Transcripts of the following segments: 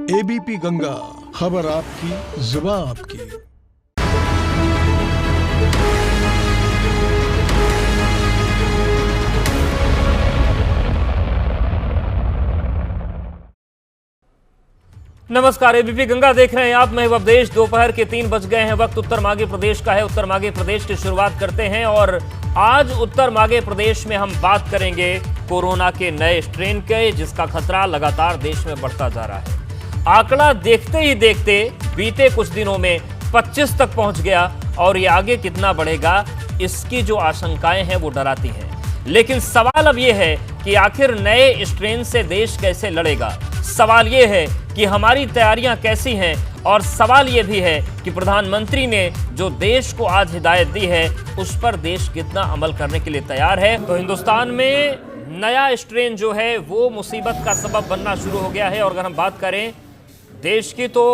ABP Ganga, खबर आपकी, जुबान आपकी। नमस्कार, एबीपी गंगा देख रहे हैं आप। मैं अवधेश। दोपहर के 3 बज गए हैं। वक्त उत्तर माघी प्रदेश का है। उत्तर माघी प्रदेश की शुरुआत करते हैं और आज उत्तर माघी प्रदेश में हम बात करेंगे कोरोना के नए स्ट्रेन के, जिसका खतरा लगातार देश में बढ़ता जा रहा है। आंकड़ा देखते ही देखते बीते कुछ दिनों में 25 तक पहुंच गया और ये आगे कितना बढ़ेगा, इसकी जो आशंकाएं हैं वो डराती हैं। लेकिन सवाल अब ये है कि आखिर नए स्ट्रेन से देश कैसे लड़ेगा। सवाल ये है कि हमारी तैयारियां कैसी हैं, और सवाल ये भी है कि प्रधानमंत्री ने जो देश को आज हिदायत दी है उस पर देश कितना अमल करने के लिए तैयार है। तो हिंदुस्तान में नया स्ट्रेन जो है वो मुसीबत का सबब बनना शुरू हो गया है। और अगर हम बात करें देश की, तो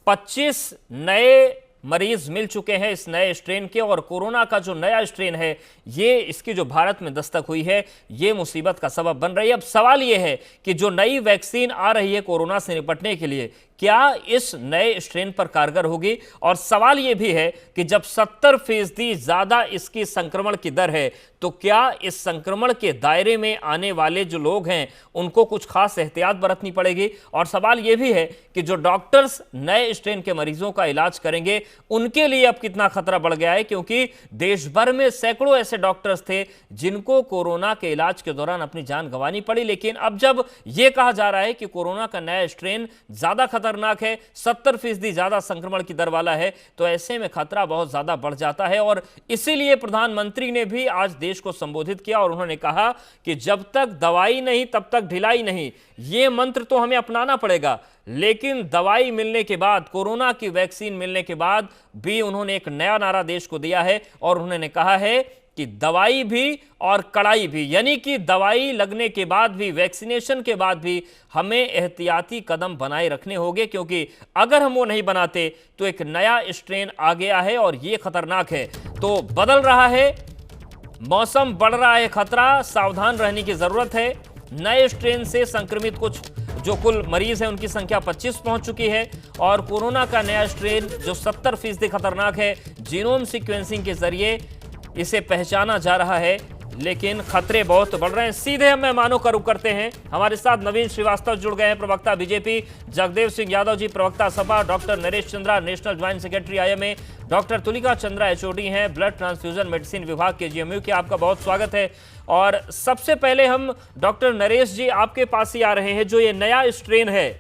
25 नए मरीज मिल चुके हैं इस नए स्ट्रेन के, और कोरोना का जो नया स्ट्रेन है ये इसकी जो भारत में दस्तक हुई है ये मुसीबत का सबब बन रही है। अब सवाल ये है कि जो नई वैक्सीन आ रही है कोरोना से निपटने के लिए, क्या इस नए स्ट्रेन पर कारगर होगी। और सवाल यह भी है कि जब 70% ज्यादा इसकी संक्रमण की दर है, तो क्या इस संक्रमण के दायरे में आने वाले जो लोग हैं उनको कुछ खास एहतियात बरतनी पड़ेगी। और सवाल यह भी है कि जो डॉक्टर्स नए स्ट्रेन के मरीजों का इलाज करेंगे उनके लिए अब कितना खतरा बढ़ गया है, क्योंकि देश भर में सैकड़ों ऐसे डॉक्टर्स थे जिनको कोरोना के इलाज के दौरान अपनी जान गंवानी पड़ी। लेकिन अब जब यह कहा जा रहा है कि कोरोना का नया स्ट्रेन ज्यादा खतरनाक है, 70% ज्यादा संक्रमण की दर वाला है, तो ऐसे में खतरा बहुत ज्यादा बढ़ जाता है। और इसीलिए प्रधानमंत्री ने भी आज देश को संबोधित किया और उन्होंने कहा कि जब तक दवाई नहीं तब तक ढिलाई नहीं। यह मंत्र तो हमें अपनाना पड़ेगा, लेकिन दवाई मिलने के बाद, कोरोना की वैक्सीन मिलने के बाद भी उन्होंने एक नया नारा देश को दिया है। और उन्होंने कहा है कि दवाई भी और कड़ाई भी, यानी कि दवाई लगने के बाद भी, वैक्सीनेशन के बाद भी हमें एहतियाती कदम बनाए रखने होंगे, क्योंकि अगर हम वो नहीं बनाते तो एक नया स्ट्रेन आ गया है और ये खतरनाक है। तो बदल रहा है मौसम, बढ़ रहा है खतरा, सावधान रहने की जरूरत है। नए स्ट्रेन से संक्रमित कुछ जो कुल मरीज हैं उनकी संख्या 25 पहुंच चुकी है, और कोरोना का नया स्ट्रेन जो 70% खतरनाक है, जीनोम सीक्वेंसिंग के जरिए इसे पहचाना जा रहा है। लेकिन खतरे बहुत बढ़ रहे हैं। सीधे हम मेहमानों का रुख करते हैं। हमारे साथ नवीन श्रीवास्तव जुड़ गए हैं, प्रवक्ता बीजेपी, जगदेव सिंह यादव जी प्रवक्ता Sapa, doctor Naresh Chandra national joint secretary IMA, doctor Tulika Chandra HOD हैं ब्लड ट्रांसफ्यूजन मेडिसिन विभाग के GMU के। आपका बहुत स्वागत है। और सबसे पहले हम डॉक्टर नरेश जी आपके पास ही आ रहे हैं। जो ये नया स्ट्रेन है,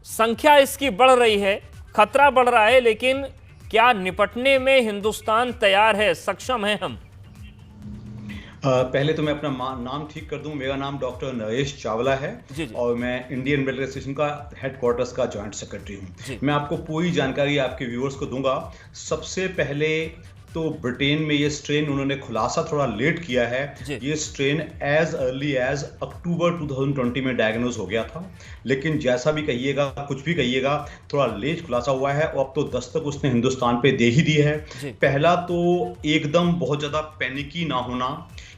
संख्या इसकी बढ़ रही है, खतरा बढ़ रहा है, लेकिन क्या निपटने में हिंदुस्तान तैयार है, सक्षम है हम? पहले तो मैं अपना नाम ठीक कर दूं। मेरा नाम डॉक्टर नरेश चावला है जी। और मैं इंडियन मेडिकल एसोसिएशन का हेडक्वार्टर्स का जॉइंट सेक्रेटरी हूं। मैं आपको पूरी जानकारी आपके व्यूअर्स को दूंगा। सबसे पहले तो ब्रिटेन में ये स्ट्रेन उन्होंने खुलासा थोड़ा लेट किया है। ये स्ट्रेन एज अर्ली एज अक्टूबर 2020 में डायग्नोज हो गया था, लेकिन जैसा भी कहिएगा, कुछ भी कहिएगा, थोड़ा लेट खुलासा हुआ है और अब तो दस्तक उसने हिंदुस्तान पे दे ही दी है। पहला तो एकदम बहुत ज़्यादा पैनिकी ना होना,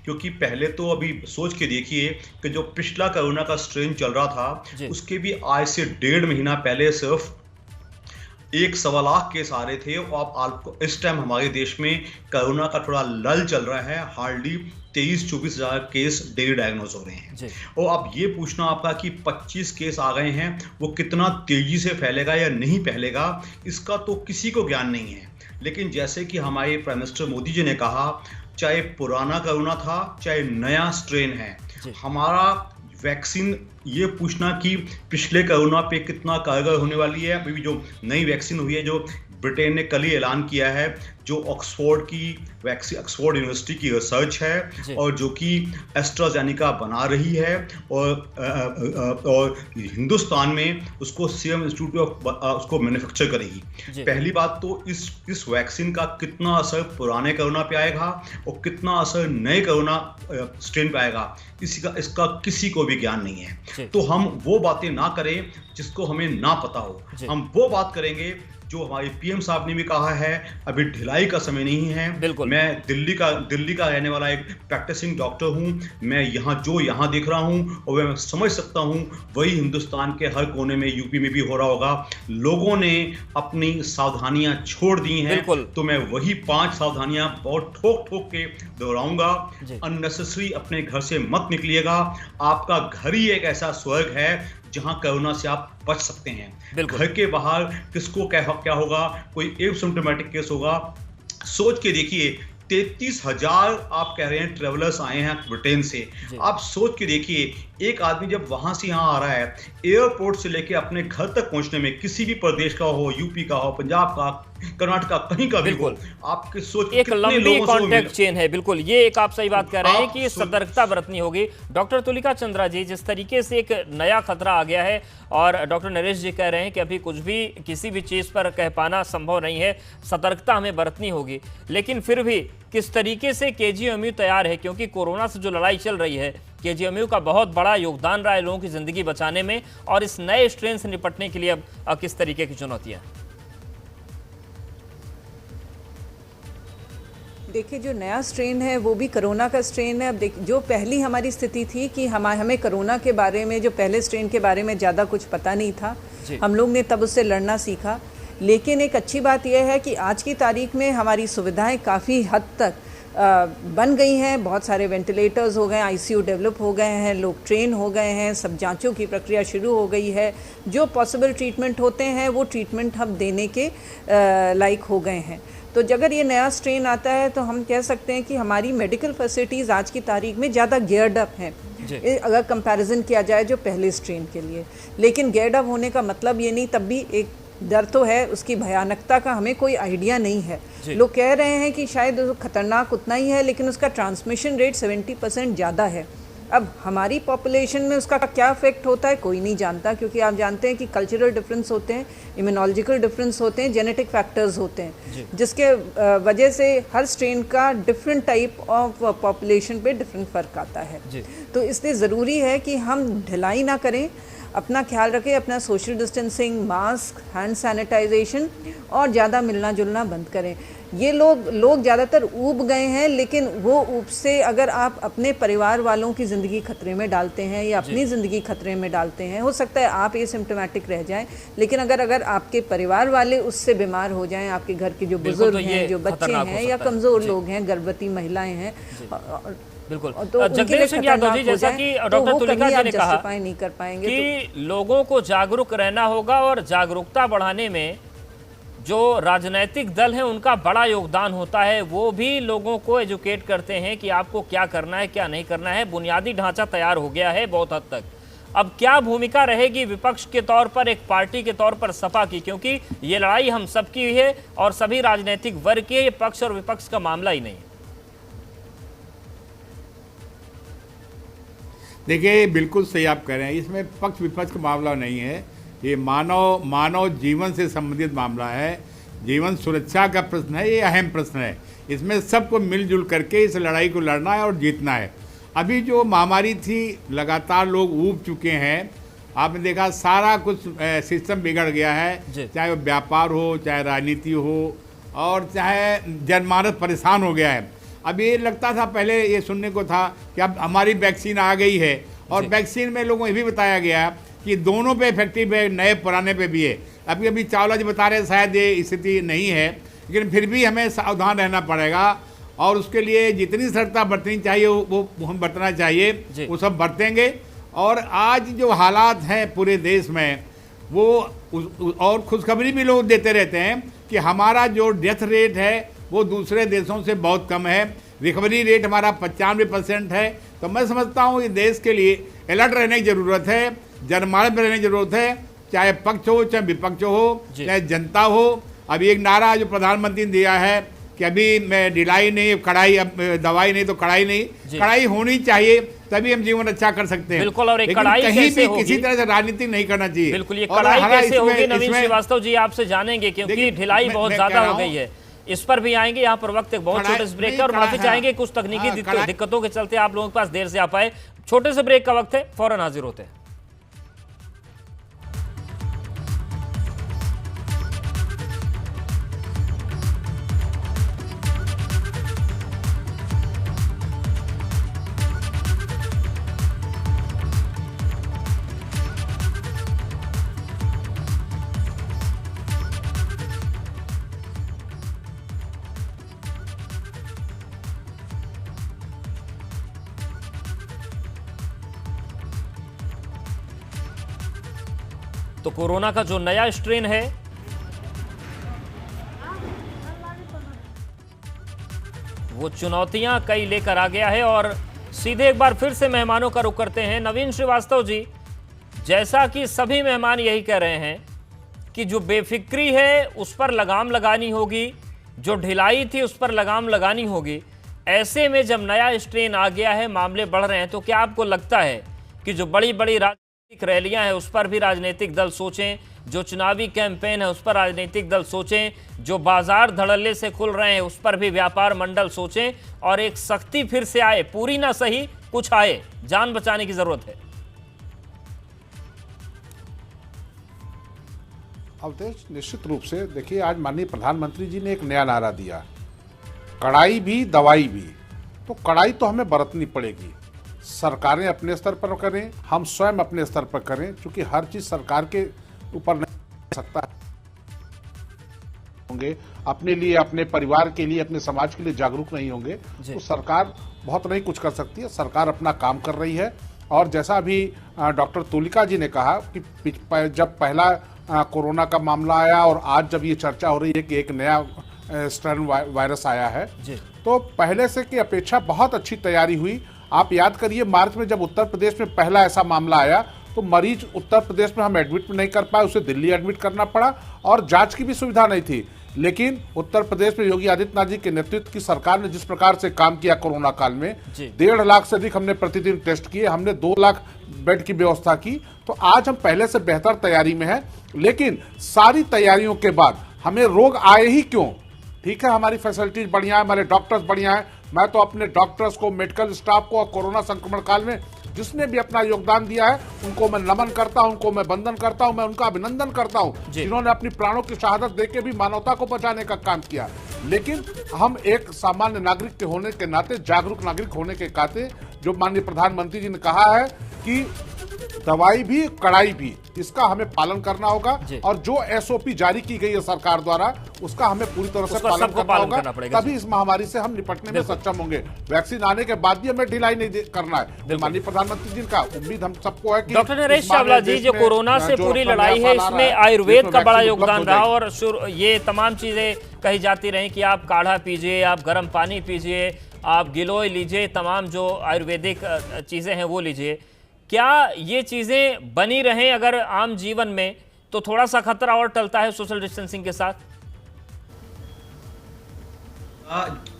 क्योंकि पहले तो अभी सोच के देखिए कि जो पिछला कोरोना का स्ट्रेन चल रहा था उसके भी आज से 1.5 महीना पहले सिर्फ 1.25 लाख केस आ रहे थे, और आप इस टाइम हमारे देश में कोरोना का थोड़ा लल चल रहा है। हार्डली 23-24 हज़ार केस डेली डायग्नोज हो रहे हैं। और अब ये पूछना आपका कि 25 केस आ गए हैं, वो कितना तेजी से फैलेगा या नहीं फैलेगा, इसका तो किसी को ज्ञान नहीं है। लेकिन जैसे कि हमारे प्राइम मिनिस्टर मोदी जी ने कहा, चाहे पुराना कोरोना था चाहे नया स्ट्रेन है, हमारा वैक्सीन ये पूछना कि पिछले कोरोना पे कितना कारगर होने वाली है। अभी जो नई वैक्सीन हुई है, जो ब्रिटेन ने कल ही ऐलान किया है, जो ऑक्सफोर्ड की वैक्सीन, ऑक्सफोर्ड यूनिवर्सिटी की रिसर्च है और जो कि एस्ट्राजेनेका बना रही है, और हिंदुस्तान में उसको सीरम इंस्टीट्यूट उसको मैन्युफैक्चर करेगी। पहली बात तो इस वैक्सीन का कितना असर पुराने कोरोना पे आएगा और कितना असर नए कोरोना स्ट्रेन पे आएगा, इसका किसी को भी ज्ञान नहीं है। तो हम वो बातें ना करें जिसको हमें ना पता हो। हम वो बात करेंगे जो हमारे पीएम साहब ने भी कहा है, अभी ढिलाई का समय नहीं है। बिल्कुल। मैं दिल्ली का रहने वाला एक प्रैक्टिसिंग डॉक्टर हूं। मैं यहाँ देख रहा हूं और मैं समझ सकता हूं वही हिंदुस्तान के हर कोने में, यूपी में भी हो रहा होगा। लोगों ने अपनी सावधानियां छोड़ दी हैं, तो मैं वही 5 सावधानियां बहुत ठोक के दोहराऊंगा। अननेसेसरी अपने घर से मत निकलिएगा। आपका घर ही एक ऐसा स्वर्ग है जहां कोरोना से आप बच सकते हैं। घर के बाहर किसको क्या होगा, कोई एसिम्प्टोमेटिक केस होगा, सोच के देखिए। 33,000 आप कह रहे हैं ट्रेवलर्स आए हैं ब्रिटेन से। आप सोच के देखिए, एक आदमी जब वहां से यहाँ आ रहा है, एयरपोर्ट से लेके अपने घर तक पहुंचने में, किसी भी प्रदेश का हो, यूपी का हो, पंजाब का, कर्नाटक का, कहीं का भी हो, आपके सोच एक लंबी कॉन्टैक्ट चेन है। बिल्कुल, ये एक आप सही बात कर रहे हैं कि सतर्कता बरतनी होगी। डॉक्टर तुलिका चंद्रा जी, जिस तरीके से एक नया खतरा आ गया है और डॉक्टर नरेश जी कह रहे हैं कि अभी कुछ भी किसी भी चीज पर कह पाना संभव नहीं है, सतर्कता हमें बरतनी होगी, लेकिन फिर भी किस तरीके से केजीएमयू तैयार है, क्योंकि कोरोना से जो लड़ाई चल रही है, केजीएमयू का बहुत बड़ा योगदान रहा है लोगों की जिंदगी बचाने में, और इस नए स्ट्रेन से निपटने के लिए अब किस तरीके की चुनौतियां? देखिए, जो नया स्ट्रेन है वो भी कोरोना का स्ट्रेन है। अब देखिए, जो पहली हमारी स्थिति थी कि हमें कोरोना के बारे में, जो पहले स्ट्रेन के बारे में ज़्यादा कुछ पता नहीं था, हम लोग ने तब उससे लड़ना सीखा। लेकिन एक अच्छी बात यह है कि आज की तारीख में हमारी सुविधाएं काफ़ी हद तक बन गई हैं। बहुत सारे वेंटिलेटर्स हो गए, आईसीयू डेवलप हो गए हैं, लोग ट्रेन हो गए हैं, सब जांचों की प्रक्रिया शुरू हो गई है। जो पॉसिबल ट्रीटमेंट होते हैं वो ट्रीटमेंट हम देने के लायक हो गए हैं। तो अगर ये नया स्ट्रेन आता है तो हम कह सकते हैं कि हमारी मेडिकल फैसिलिटीज़ आज की तारीख में ज़्यादा गियर्ड अप हैं अगर कंपैरिजन किया जाए जो पहले स्ट्रेन के लिए। लेकिन गियर्ड अप होने का मतलब ये नहीं, तब भी एक डर तो है, उसकी भयानकता का हमें कोई आइडिया नहीं है। लोग कह रहे हैं कि शायद खतरनाक उतना ही है, लेकिन उसका ट्रांसमिशन रेट 70% ज़्यादा है। अब हमारी पॉपुलेशन में उसका क्या इफेक्ट होता है कोई नहीं जानता, क्योंकि आप जानते हैं कि कल्चरल डिफरेंस होते हैं, इम्यूनोलॉजिकल डिफरेंस होते हैं, जेनेटिक फैक्टर्स होते हैं, जिसके वजह से हर स्ट्रेन का डिफरेंट टाइप ऑफ पॉपुलेशन पे डिफरेंट फ़र्क आता है। तो इसलिए ज़रूरी है कि हम ढिलाई ना करें, अपना ख्याल रखें, अपना social distancing, mask, hand sanitization और ज़्यादा मिलना जुलना बंद करें। ये लोग ज़्यादातर ऊब गए हैं, लेकिन वो ऊब से अगर आप अपने परिवार वालों की ज़िंदगी खतरे में डालते हैं या अपनी ज़िंदगी खतरे में डालते हैं, हो सकता है आप एसिम्प्टोमेटिक रह जाएं, लेकिन अगर आपके परिवार वाले उससे बीमार हो जाएं, आपके घर के जो बुजुर्ग हैं, जो बच्चे हैं या कमज़ोर लोग हैं, गर्भवती महिलाएं हैं, बिल्कुल। तो जगदेव सिंह यादव जी, जैसा कि डॉक्टर तुलिका जी ने कहा नहीं कर पाएंगे कि लोगों को जागरूक रहना होगा, और जागरूकता बढ़ाने में जो राजनीतिक दल है उनका बड़ा योगदान होता है। वो भी लोगों को एजुकेट करते हैं कि आपको क्या करना है, क्या नहीं करना है। बुनियादी ढांचा तैयार हो गया है बहुत हद तक। अब क्या भूमिका रहेगी विपक्ष के तौर पर, एक पार्टी के तौर पर सपा की, क्योंकि ये लड़ाई हम सबकी है और सभी राजनीतिक वर्ग के, पक्ष और विपक्ष का मामला ही नहीं है। देखिए, बिल्कुल सही आप कह रहे हैं, इसमें पक्ष विपक्ष का मामला नहीं है। ये मानव जीवन से संबंधित मामला है, जीवन सुरक्षा का प्रश्न है, ये अहम प्रश्न है। इसमें सबको मिलजुल करके इस लड़ाई को लड़ना है और जीतना है। अभी जो महामारी थी, लगातार लोग ऊब चुके हैं। आपने देखा सारा कुछ सिस्टम बिगड़ गया है, चाहे वो व्यापार हो, चाहे राजनीति हो, और चाहे जनमानस परेशान हो गया है। अब ये लगता था, पहले ये सुनने को था कि अब हमारी वैक्सीन आ गई है, और वैक्सीन में लोगों को ये भी बताया गया कि दोनों पे इफेक्टिव है, नए पुराने पे भी है। अभी चावला जी बता रहे शायद ये स्थिति नहीं है, लेकिन फिर भी हमें सावधान रहना पड़ेगा, और उसके लिए जितनी सतर्कता बरतनी चाहिए वो हम बरतना चाहिए, वो सब बरतेंगे। और आज जो हालात हैं पूरे देश में, वो और खुशखबरी भी लोग देते रहते हैं कि हमारा जो डेथ रेट है वो दूसरे देशों से बहुत कम है, रिकवरी रेट हमारा 95% है। तो मैं समझता हूँ ये देश के लिए अलर्ट रहने की ज़रूरत है, जनमानस में रहने की ज़रूरत है, चाहे पक्ष हो चाहे विपक्ष हो, चाहे जनता हो। अभी एक नारा जो प्रधानमंत्री ने दिया है कि अभी मैं ढिलाई नहीं, कड़ाई, अब दवाई नहीं तो कड़ाई नहीं, कड़ाई होनी चाहिए, तभी हम जीवन अच्छा कर सकते हैं। बिल्कुल, और एक कड़ाई कहीं भी किसी तरह से राजनीति नहीं करना चाहिए। बिल्कुल, ये कड़ाई कैसे होगी, नवीन श्रीवास्तव जी आपसे जानेंगे, क्योंकि ढिलाई बहुत ज्यादा हो गई है, इस पर भी आएंगे। यहाँ पर वक्त एक बहुत छोटे से ब्रेक है और माफी चाहेंगे कुछ तकनीकी दिक्कतों के चलते आप लोगों के पास देर से आ पाए। छोटे से ब्रेक का वक्त है, फौरन हाजिर होते हैं। तो कोरोना का जो नया स्ट्रेन है वो चुनौतियां कई लेकर आ गया है। और सीधे एक बार फिर से मेहमानों का रुख करते हैं। नवीन श्रीवास्तव जी, जैसा कि सभी मेहमान यही कह रहे हैं कि जो बेफिक्री है उस पर लगाम लगानी होगी, जो ढिलाई थी उस पर लगाम लगानी होगी। ऐसे में जब नया स्ट्रेन आ गया है, मामले बढ़ रहे हैं, तो क्या आपको लगता है कि जो बड़ी बड़ी राजनीतिक रैलियां हैं उस पर भी राजनीतिक दल सोचें, जो चुनावी कैंपेन है उस पर राजनीतिक दल सोचें, जो बाजार धड़ल्ले से खुल रहे हैं उस पर भी व्यापार मंडल सोचें, और एक सख्ती फिर से आए, पूरी ना सही कुछ आए, जान बचाने की जरूरत है? अवधेश, निश्चित रूप से देखिए, आज माननीय प्रधानमंत्री जी ने एक नया नारा दिया, कड़ाई भी दवाई भी। तो कड़ाई तो हमें बरतनी पड़ेगी, सरकारें अपने स्तर पर करें, हम स्वयं अपने स्तर पर करें, क्योंकि हर चीज सरकार के ऊपर नहीं हो सकता होंगे, अपने लिए, अपने परिवार के लिए, अपने समाज के लिए जागरूक नहीं होंगे तो सरकार बहुत नहीं कुछ कर सकती है। सरकार अपना काम कर रही है। और जैसा अभी डॉक्टर तुलिका जी ने कहा कि जब पहला कोरोना का मामला आया और आज जब ये चर्चा हो रही है कि एक नया स्ट्रेन वायरस आया है, तो पहले से की अपेक्षा बहुत अच्छी तैयारी हुई। आप याद करिए, मार्च में जब उत्तर प्रदेश में पहला ऐसा मामला आया तो मरीज उत्तर प्रदेश में हम एडमिट नहीं कर पाए, उसे दिल्ली एडमिट करना पड़ा और जांच की भी सुविधा नहीं थी। लेकिन उत्तर प्रदेश में योगी आदित्यनाथ जी के नेतृत्व की सरकार ने जिस प्रकार से काम किया कोरोना काल में, 1.5 लाख से अधिक हमने प्रतिदिन टेस्ट किए, हमने 2 लाख बेड की व्यवस्था की। तो आज हम पहले से बेहतर तैयारी में हैं। लेकिन सारी तैयारियों के बाद हमें रोग आए ही क्यों? ठीक है, हमारी फैसिलिटीज बढ़िया है, हमारे डॉक्टर्स बढ़िया है। मैं तो अपने डॉक्टर्स को, मेडिकल स्टाफ को और कोरोना संक्रमण काल में जिसने भी अपना योगदान दिया है उनको मैं नमन करता हूं, उनको मैं वंदन करता हूं, मैं उनका अभिनंदन करता हूं, जिन्होंने अपनी प्राणों की शहादत देके भी मानवता को बचाने का काम किया। लेकिन हम एक सामान्य नागरिक के होने के नाते, जागरूक नागरिक होने के नाते, जो माननीय प्रधानमंत्री जी ने कहा है कि दवाई भी कड़ाई भी, इसका हमें पालन करना होगा। और जो एसओपी जारी की गई है सरकार द्वारा, उसका हमें पूरी तरह से पालन करना होगा, तभी इस महामारी से हम निपटने में सक्षम होंगे। वैक्सीन आने के बाद भी हमें ढिलाई नहीं करना है। माननीय प्रधानमंत्री जी का उम्मीद हम सबको है कि डॉक्टर नरेश चावला जी, जो कोरोना से पूरी लड़ाई है इसमें आयुर्वेद का बड़ा योगदान रहा, और ये तमाम चीजें कही जाती रही कि आप काढ़ा पीजिए, आप गर्म पानी पीजिए, आप गिलोय लीजिए, तमाम जो आयुर्वेदिक चीजें हैं वो लीजिए। क्या ये चीजें बनी रहें अगर आम जीवन में, तो थोड़ा सा खतरा और टलता है सोशल डिस्टेंसिंग के साथ?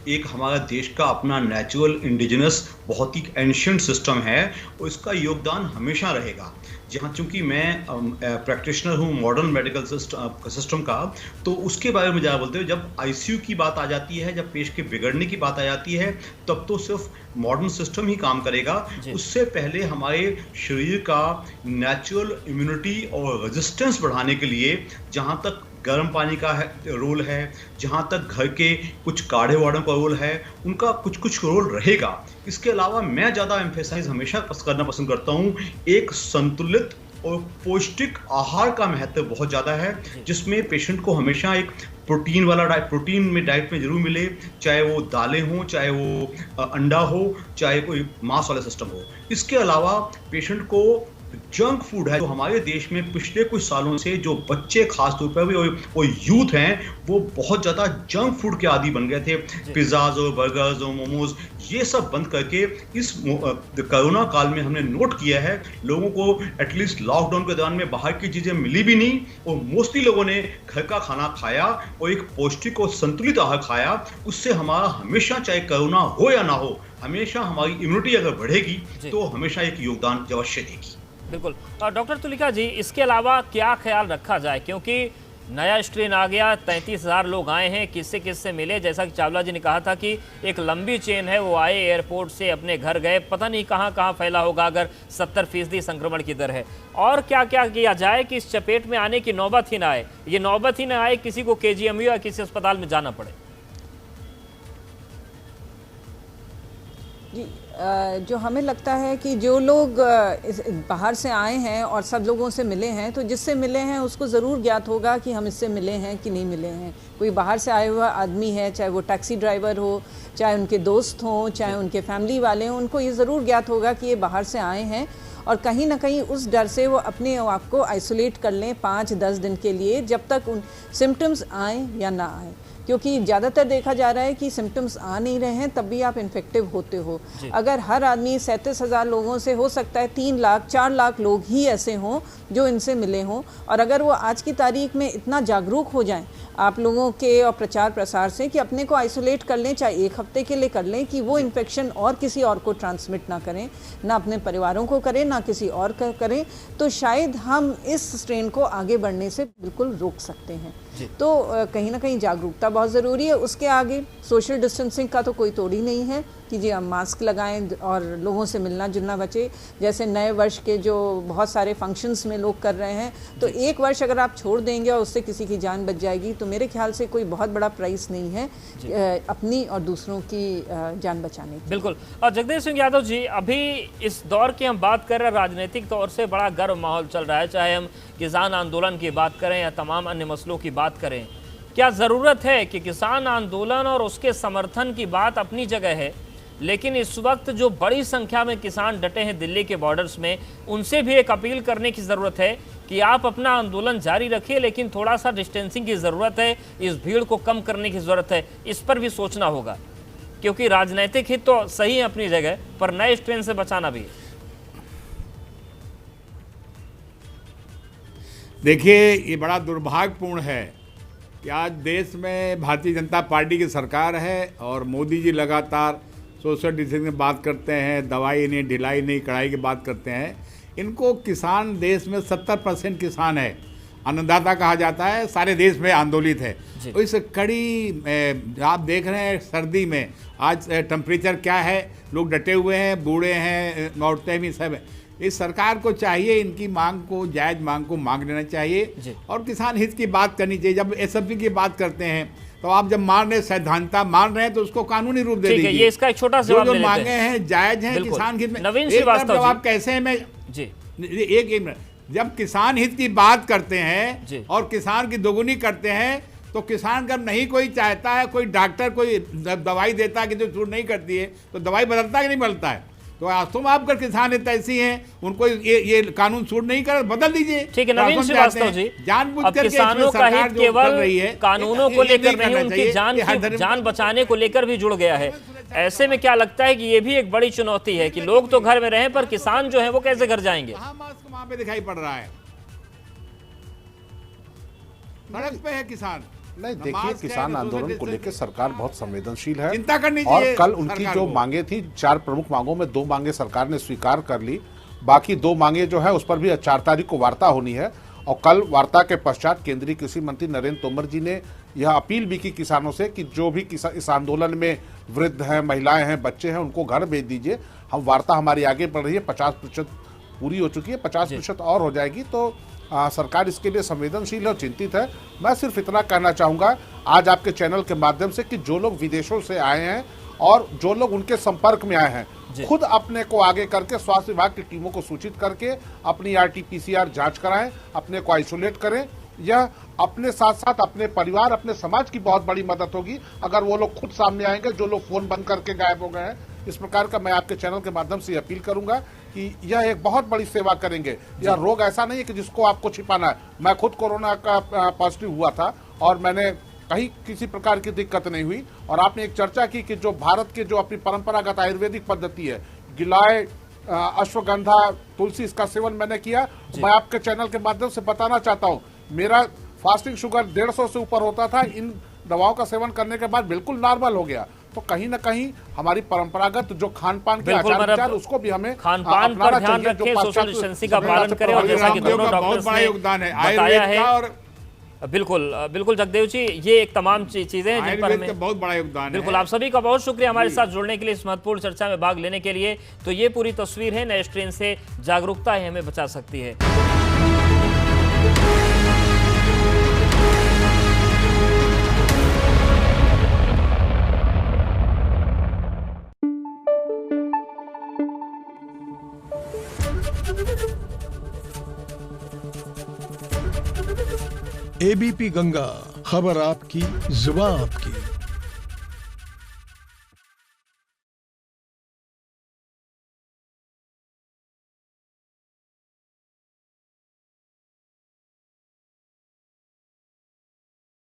एक हमारा देश का अपना नेचुरल इंडिजिनस बहुत ही एंशिएंट सिस्टम है और इसका योगदान हमेशा रहेगा। जहाँ चूंकि मैं प्रैक्टिशनर हूँ मॉडर्न मेडिकल सिस्टम का, तो उसके बारे में ज़्यादा बोलते हुए, जब आईसीयू की बात आ जाती है, जब पेश के बिगड़ने की बात आ जाती है, तब तो सिर्फ मॉडर्न सिस्टम ही काम करेगा। उससे पहले हमारे शरीर का नेचुरल इम्यूनिटी और रेजिस्टेंस बढ़ाने के लिए जहाँ तक गर्म पानी का रोल है, जहाँ तक घर के कुछ काढ़े वाढ़ों का रोल है, उनका कुछ कुछ रोल रहेगा। इसके अलावा मैं ज़्यादा एम्फेसाइज हमेशा करना पसंद करता हूँ, एक संतुलित और पौष्टिक आहार का महत्व बहुत ज़्यादा है, जिसमें पेशेंट को हमेशा एक प्रोटीन वाला प्रोटीन में डाइट में जरूर मिले, चाहे वो दालें हों, चाहे वो अंडा हो, चाहे कोई मांस वाला सिस्टम हो। इसके अलावा पेशेंट को जंक फूड है, जो हमारे देश में पिछले कुछ सालों से जो बच्चे खास तौर पर वो यूथ हैं, वो बहुत ज़्यादा जंक फूड के आदी बन गए थे। पिज़्ज़ाज और बर्गर्स और मोमोज, ये सब बंद करके इस कोरोना काल में हमने नोट किया है, लोगों को एटलीस्ट लॉकडाउन के दौरान में बाहर की चीज़ें मिली भी नहीं और मोस्टली लोगों ने घर का खाना खाया और एक पौष्टिक और संतुलित आहार खाया। उससे हमारा हमेशा, चाहे कोरोना हो या ना हो, हमेशा हमारी इम्यूनिटी अगर बढ़ेगी तो हमेशा एक योगदान अवश्य देगी। बिल्कुल। डॉक्टर तुलिका जी, इसके अलावा क्या ख्याल रखा जाए, क्योंकि नया स्ट्रेन आ गया, 33,000 लोग आए हैं, किससे किससे मिले, जैसा कि चावला जी ने कहा था कि एक लंबी चेन है, वो आए एयरपोर्ट से अपने घर गए, पता नहीं कहां कहां फैला होगा अगर 70% संक्रमण की दर है। और क्या क्या किया जाए कि इस चपेट में आने की नौबत ही ना आए, ये नौबत ही ना आए किसी को केजीएमयू या किसी अस्पताल में जाना पड़े? जी, जो हमें लगता है कि जो लोग बाहर से आए हैं और सब लोगों से मिले हैं, तो जिससे मिले हैं उसको ज़रूर ज्ञात होगा कि हम इससे मिले हैं कि नहीं मिले हैं। कोई बाहर से आया हुआ आदमी है, चाहे वो टैक्सी ड्राइवर हो, चाहे उनके दोस्त हों, चाहे उनके फैमिली वाले हों, उनको ये ज़रूर ज्ञात होगा कि ये बाहर से आए हैं और कहीं ना कहीं उस डर से वो अपने आप को आइसोलेट कर लें 5-10 दिन के लिए, जब तक उन सिम्टम्स आएँ या ना आए। क्योंकि ज़्यादातर देखा जा रहा है कि सिम्टम्स आ नहीं रहे हैं तब भी आप इन्फेक्टिव होते हो। अगर हर आदमी 37,000 लोगों से, हो सकता है 3 लाख 4 लाख लोग ही ऐसे हों जो इनसे मिले हों, और अगर वो आज की तारीख में इतना जागरूक हो जाएं आप लोगों के और प्रचार प्रसार से कि अपने को आइसोलेट कर लें, चाहे 1 हफ्ते के लिए कर लें, कि वो इन्फेक्शन और किसी और को ट्रांसमिट ना करें, ना अपने परिवारों को करें ना किसी और का करें, तो शायद हम इस स्ट्रेन को आगे बढ़ने से बिल्कुल रोक सकते हैं। तो कहीं ना कहीं जागरूकता बहुत ज़रूरी है। उसके आगे सोशल डिस्टेंसिंग का तो कोई तोड़ ही नहीं है कि जी हम मास्क लगाएं और लोगों से मिलना जुलना बचे। जैसे नए वर्ष के जो बहुत सारे फंक्शंस में लोग कर रहे हैं, तो 1 वर्ष अगर आप छोड़ देंगे और उससे किसी की जान बच जाएगी, तो मेरे ख्याल से कोई बहुत बड़ा प्राइस नहीं है अपनी और दूसरों की जान बचाने की। बिल्कुल। और जगदीश सिंह यादव जी, अभी इस दौर की हम बात कर रहे हैं, राजनीतिक तौर से बड़ा गर्म माहौल चल रहा है, चाहे हम किसान आंदोलन की बात करें या तमाम अन्य मसलों की बात करें। क्या ज़रूरत है कि किसान आंदोलन और उसके समर्थन की बात अपनी जगह है, लेकिन इस वक्त जो बड़ी संख्या में किसान डटे हैं दिल्ली के बॉर्डर्स में, उनसे भी एक अपील करने की ज़रूरत है कि आप अपना आंदोलन जारी रखिए, लेकिन थोड़ा सा डिस्टेंसिंग की ज़रूरत है, इस भीड़ को कम करने की ज़रूरत है। इस पर भी सोचना होगा, क्योंकि राजनीतिक हित तो सही है अपनी जगह, पर नए स्ट्रेन से बचाना भी। देखिए, ये बड़ा दुर्भाग्यपूर्ण है कि आज देश में भारतीय जनता पार्टी की सरकार है और मोदी जी लगातार सोशल डिस्टेंसिंग की बात करते हैं, दवाई नहीं, ढिलाई नहीं, कड़ाई की बात करते हैं। इनको किसान, देश में 70% किसान है, अन्नदाता कहा जाता है, सारे देश में आंदोलित है। तो इस कड़ी आप देख रहे हैं सर्दी में आज टेम्परेचर क्या है, लोग डटे हुए हैं, बूढ़े हैं, औरतें भी सब हैं। इस सरकार को चाहिए इनकी मांग को, जायज मांग को मांग लेना चाहिए और किसान हित की बात करनी चाहिए। जब एसएफपी की बात करते हैं तो आप जब मान रहे, सैद्धांतिकता मान रहे हैं, तो उसको कानूनी रूप दे दीजिए। ये इसका एक छोटा सा जवाब जो मांगे हैं जायज हैं किसान हित में। नवीन श्रीवास्तव आप कैसे हैं, मैं जी एक मिनट, जब किसान हित की बात करते हैं और किसान की दोगुनी करते हैं, तो किसान का नहीं कोई चाहता है, कोई डॉक्टर कोई दवाई देता है कि जो सूट नहीं करती है तो दवाई बदलता है कि नहीं बदलता है। तो तुम आपका किसान हित ऐसी हैं, उनको ये कानून सूट नहीं कर, बदल दीजिए। ठीक है नवीन श्रीवास्तव जी, अब किसानों का हित केवल कानूनों को लेकर नहीं, उनकी जान बचाने को लेकर भी जुड़ गया है। ऐसे में क्या लगता है कि ये भी एक बड़ी चुनौती है कि लोग तो घर में रहें, पर किसान जो है वो कैसे घर जाएंगे? मास्क वहां पे दिखाई पड़ रहा है, सड़क पे है किसान। नहीं, देखिए, किसान आंदोलन को लेकर सरकार बहुत संवेदनशील है, चिंता करनी और चाहिए। कल उनकी जो मांगे थी, 4 प्रमुख मांगों में 2 मांगे सरकार ने स्वीकार कर ली, बाकी 2 मांगे जो है उस पर भी 4 तारीख को वार्ता होनी है। और कल वार्ता के पश्चात केंद्रीय कृषि मंत्री नरेंद्र तोमर जी ने यह अपील भी की किसानों से कि जो भी इस आंदोलन में वृद्ध हैं, महिलाएं हैं, बच्चे हैं, उनको घर भेज दीजिए। हम वार्ता हमारी आगे बढ़ रही है, 50% पूरी हो चुकी है, 50% और हो जाएगी। तो सरकार इसके लिए संवेदनशील और चिंतित है। मैं सिर्फ इतना कहना चाहूँगा आज आपके चैनल के माध्यम से कि जो लोग विदेशों से आए हैं और जो लोग उनके संपर्क में आए हैं, खुद अपने को आगे करके स्वास्थ्य विभाग की टीमों को सूचित करके अपनी RT-PCR जांच कराएं, अपने को आइसोलेट करें। यह अपने साथ साथ अपने परिवार, अपने समाज की बहुत बड़ी मदद होगी अगर वो लोग खुद सामने आएंगे, जो लोग फोन बंद करके गायब हो गए हैं। इस प्रकार का मैं आपके चैनल के माध्यम से अपील करूंगा कि यह एक बहुत बड़ी सेवा करेंगे। यह रोग ऐसा नहीं है कि जिसको आपको छिपाना है। मैं खुद कोरोना का पॉजिटिव हुआ था और मैंने कहीं किसी प्रकार की दिक्कत नहीं हुई। और आपने एक चर्चा की कि जो भारत के जो अपनी परंपरागत आयुर्वेदिक पद्धति है, गिलाय, अश्वगंधा, तुलसी, इसका सेवन मैंने किया। मैं आपके चैनल के माध्यम से बताना चाहता हूँ, मेरा फास्टिंग शुगर 150 से ऊपर होता था, इन दवाओं का सेवन करने के बाद बिल्कुल नॉर्मल हो गया। तो कहीं ना कहीं हमारी परंपरागत जो खान पान के आचार विचार, उसको भी हमें खान पान पर ध्यान रखें, सोशल डिस्टेंसिंग का पालन करें। और जैसा कि दोनों डॉक्टर्स ने बताया है, और बिल्कुल जगदेव जी, ये एक तमाम चीजें हैं जिन पर हमें बहुत बड़ा योगदान है। बिल्कुल, आप सभी का बहुत शुक्रिया हमारे साथ जुड़ने के लिए, इस महत्वपूर्ण चर्चा में भाग लेने के लिए। तो ये पूरी तस्वीर है, नए स्ट्रेन से जागरूकता ही हमें बचा सकती है। ABP गंगा, खबर आपकी, जुबान आपकी।